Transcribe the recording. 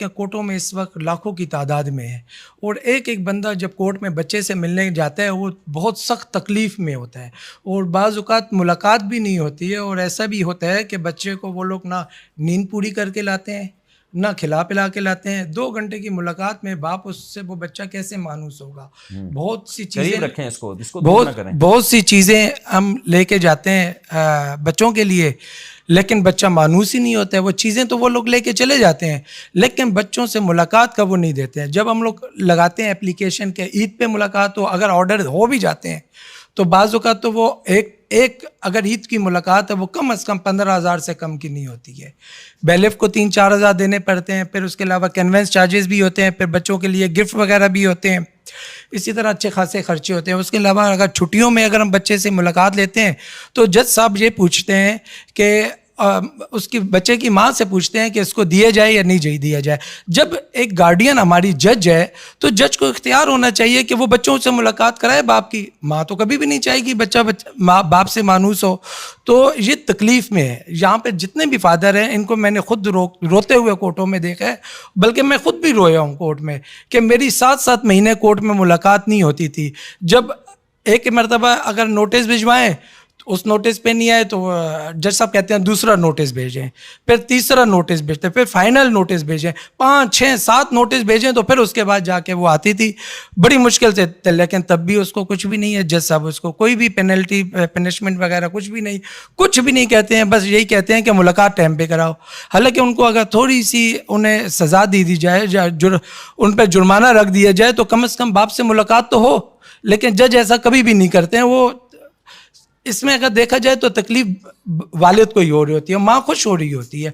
کہ کورٹوں میں اس وقت لاکھوں کی تعداد میں ہے، اور ایک ایک بندہ جب کورٹ میں بچے سے ملنے جاتا ہے وہ بہت سخت تکلیف میں ہوتا ہے، اور بعض اوقات ملاقات بھی نہیں ہوتی ہے، اور ایسا بھی ہوتا ہے کہ بچے کو وہ لوگ نہ نیند پوری کر کے لاتے ہیں، نہ کھلا پلا کے لاتے ہیں۔ 2 گھنٹے کی ملاقات میں باپ اس سے وہ بچہ کیسے مانوس ہوگا؟ بہت سی چیزیں قریب رکھیں اس کو دور نہ کریں۔ بہت سی چیزیں ہم لے کے جاتے ہیں بچوں کے لیے، لیکن بچہ مانوس ہی نہیں ہوتا ہے۔ وہ چیزیں تو وہ لوگ لے کے چلے جاتے ہیں، لیکن بچوں سے ملاقات کا وہ نہیں دیتے ہیں۔ جب ہم لوگ لگاتے ہیں اپلیکیشن کے عید پہ ملاقات ہو، اگر آرڈر ہو بھی جاتے ہیں تو بعض اوقات تو وہ ایک اگر عید کی ملاقات ہے وہ کم از کم 15,000 سے کم کی نہیں ہوتی ہے۔ بیلف کو 3-4 ہزار دینے پڑتے ہیں، پھر اس کے علاوہ کنوینس چارجز بھی ہوتے ہیں، پھر بچوں کے لیے گفٹ وغیرہ بھی ہوتے ہیں، اسی طرح اچھے خاصے خرچے ہوتے ہیں۔ اس کے علاوہ اگر چھٹیوں میں اگر ہم بچے سے ملاقات لیتے ہیں تو جج صاحب یہ پوچھتے ہیں کہ اس کی بچے کی ماں سے پوچھتے ہیں کہ اس کو دیا جائے یا نہیں دیا جائے۔ جب ایک گارڈین ہماری جج ہے تو جج کو اختیار ہونا چاہیے کہ وہ بچوں سے ملاقات کرائے۔ باپ کی ماں تو کبھی بھی نہیں چاہے گی بچہ باپ سے مانوس ہو، تو یہ تکلیف میں ہے۔ یہاں پہ جتنے بھی فادر ہیں ان کو میں نے خود روتے ہوئے کورٹوں میں دیکھا ہے، بلکہ میں خود بھی رویا ہوں کورٹ میں، کہ میری 7 مہینے کورٹ میں ملاقات نہیں ہوتی تھی۔ جب ایک مرتبہ اگر نوٹس بھجوائیں تو اس نوٹس پہ نہیں آئے تو جج صاحب کہتے ہیں دوسرا نوٹس بھیجیں، پھر تیسرا نوٹس بھیجتے، پھر فائنل نوٹس بھیجیں، 5 6 7 نوٹس بھیجیں تو پھر اس کے بعد جا کے وہ آتی تھی۔ بڑی مشکل سے، لیکن تب بھی اس کو کچھ بھی نہیں ہے جج صاحب، اس کو کوئی بھی پینلٹی پنشمنٹ وغیرہ کچھ بھی نہیں کہتے ہیں، بس یہی کہتے ہیں کہ ملاقات ٹائم پہ کراؤ۔ حالانکہ ان کو اگر تھوڑی سی انہیں سزا دی جائے، ان پہ جرمانہ رکھ دیا جائے تو کم از کم باپ سے ملاقات تو ہو، لیکن جج ایسا کبھی بھی نہیں کرتے ہیں۔ وہ اس میں اگر دیکھا جائے تو تکلیف والد کو ہی ہو رہی ہوتی ہے، ماں خوش ہو رہی ہوتی ہے۔